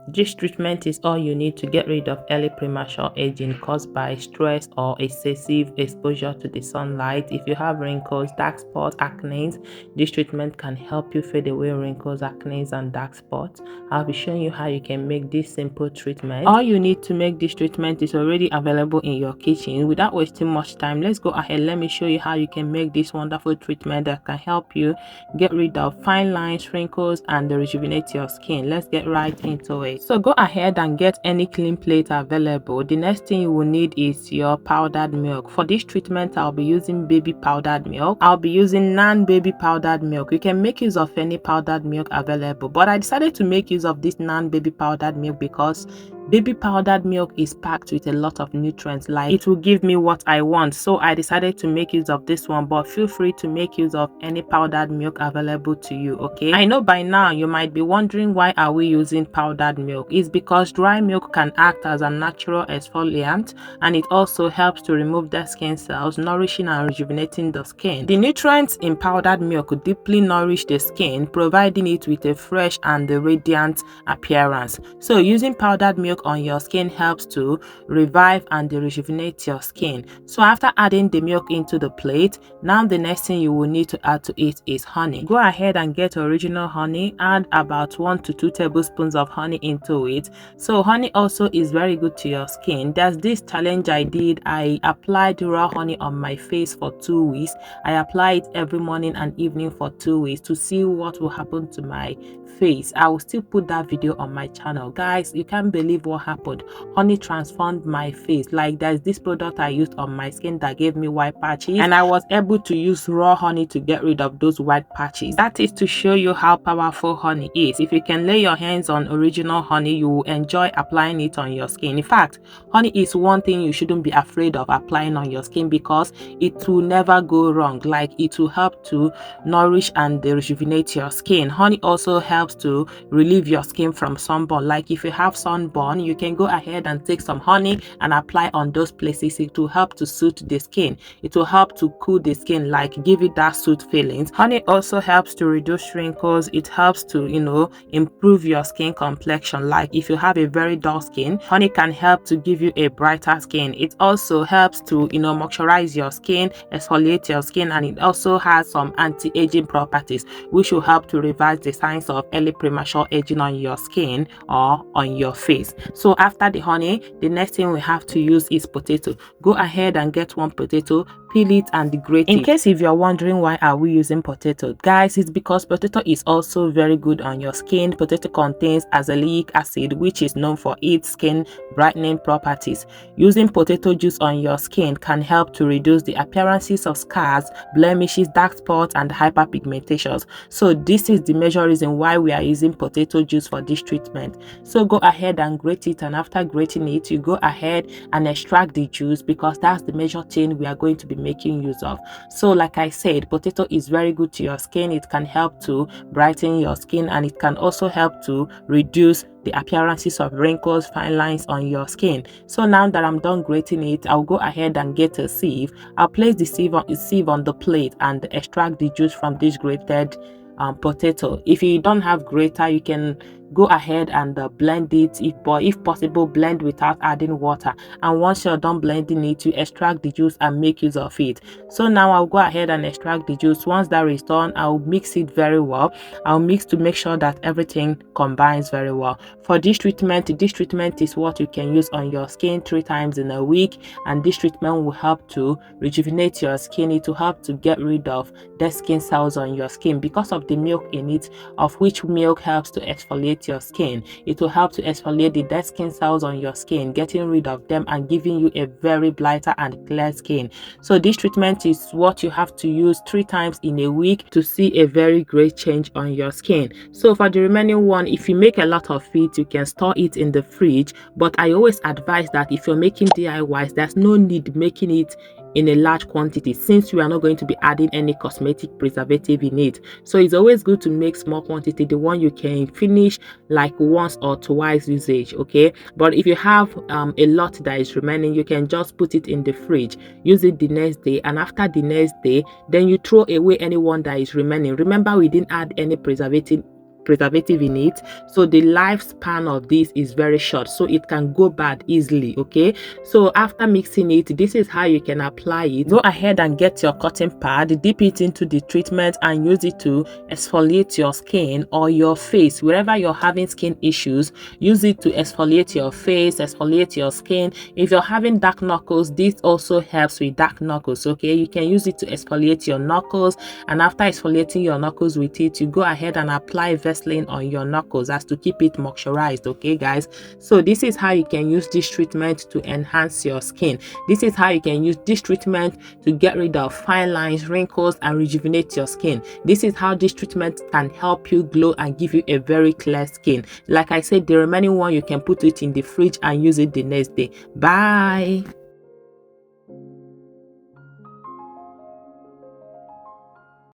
This treatment is all you need to get rid of early premature aging caused by stress or excessive exposure to the sunlight. If you have wrinkles, dark spots, acne, this treatment can help you fade away wrinkles, acne, and dark spots. I'll be showing you how you can make this simple treatment. All you need to make this treatment is already available in your kitchen. Without wasting much time, let's go ahead. Let me show you how you can make this wonderful treatment that can help you get rid of fine lines, wrinkles, and rejuvenate your skin. Let's get right into it. So go ahead and get any clean plate available. The next thing you will need is your powdered milk. For this treatment, I'll be using baby powdered milk. I'll be using non-baby powdered milk. You can make use of any powdered milk available, but I decided to make use of this non-baby powdered milk because baby powdered milk is packed with a lot of nutrients, like it will give me what I want. So I decided to make use of this one, but feel free to make use of any powdered milk available to you. Okay, I know by now you might be wondering why are we using powdered milk. It's because dry milk can act as a natural exfoliant, and it also helps to remove dead skin cells, nourishing and rejuvenating the skin. The nutrients in powdered milk deeply nourish the skin, providing it with a fresh and radiant appearance. So using powdered milk on your skin helps to revive and rejuvenate your skin. So after adding the milk into the plate, now the next thing you will need to add to it is honey. Go ahead and get original honey. Add about 1 to 2 tablespoons of honey into it. So honey also is very good to your skin. There's this challenge I did. I applied raw honey on my face for 2 weeks. I apply it every morning and evening for 2 weeks to see what will happen to my face. I will still put that video on my channel. Guys, you can't believe what happened. Honey transformed my face. Like, there's this product I used on my skin that gave me white patches, and I was able to use raw honey to get rid of those white patches. That is to show you how powerful honey is. If you can lay your hands on original honey, you will enjoy applying it on your skin. In fact, honey is one thing you shouldn't be afraid of applying on your skin because it will never go wrong. Like, it will help to nourish and rejuvenate your skin. Honey also helps to relieve your skin from sunburn. Like, if you have sunburn, you can go ahead and take some honey and apply on those places. It will help to soothe the skin. It will help to cool the skin, like give it that soothe feelings. Honey also helps to reduce wrinkles. It helps to, improve your skin complexion. Like, if you have a very dull skin, honey can help to give you a brighter skin. It also helps to, moisturize your skin, exfoliate your skin, and it also has some anti-aging properties which will help to reverse the signs of early premature aging on your skin or on your face. So after the honey, the next thing we have to use is potato. Go ahead and get one potato, peel it and grate it. In case if you're wondering why are we using potato, guys, it's because potato is also very good on your skin. Potato contains azelaic acid, which is known for its skin brightening properties. Using potato juice on your skin can help to reduce the appearances of scars, blemishes, dark spots, and hyperpigmentations. So this is the major reason why we are using potato juice for this treatment. So go ahead and grate it, and after grating it, you go ahead and extract the juice because that's the major thing we are going to be making use of. So like I said, potato is very good to your skin. It can help to brighten your skin, and it can also help to reduce the appearances of wrinkles, fine lines on your skin. So now that I'm done grating it, I'll go ahead and get a sieve. I'll place the sieve on the plate and extract the juice from this grated potato. If you don't have grater, you can go ahead and blend it. If possible, blend without adding water. And once you're done blending it, you extract the juice and make use of it. So now I'll go ahead and extract the juice. Once that is done, I'll mix it very well. I'll mix to make sure that everything combines very well. For this treatment is what you can use on your skin 3 times in a week, and this treatment will help to rejuvenate your skin. It will help to get rid of dead skin cells on your skin because of the milk in it, of which milk helps to exfoliate your skin. It will help to exfoliate the dead skin cells on your skin, getting rid of them and giving you a very brighter and clear skin. So this treatment is what you have to use 3 times in a week to see a very great change on your skin. So for the remaining one, if you make a lot of it, you can store it in the fridge, but I always advise that if you're making DIYs, there's no need making it in a large quantity since we are not going to be adding any cosmetic preservative in it. So it's always good to make small quantity, the one you can finish like once or twice usage. Okay, but if you have a lot that is remaining, you can just put it in the fridge, use it the next day, and after the next day, then you throw away any one that is remaining. Remember, we didn't add any preservative preservative in it, so the lifespan of this is very short, so it can go bad easily. Okay, so after mixing it, this is how you can apply it. Go ahead and get your cotton pad, dip it into the treatment and use it to exfoliate your skin or your face. Wherever you're having skin issues, use it to exfoliate your face, exfoliate your skin. If you're having dark knuckles, this also helps with dark knuckles. Okay, you can use it to exfoliate your knuckles, and after exfoliating your knuckles with it, you go ahead and apply Vaseline on your knuckles as to keep it moisturized. Okay guys, so this is how you can use this treatment to enhance your skin. This is how you can use this treatment to get rid of fine lines, wrinkles, and rejuvenate your skin. This is how this treatment can help you glow and give you a very clear skin. Like I said, the remaining one, you can put it in the fridge and use it the next day. Bye.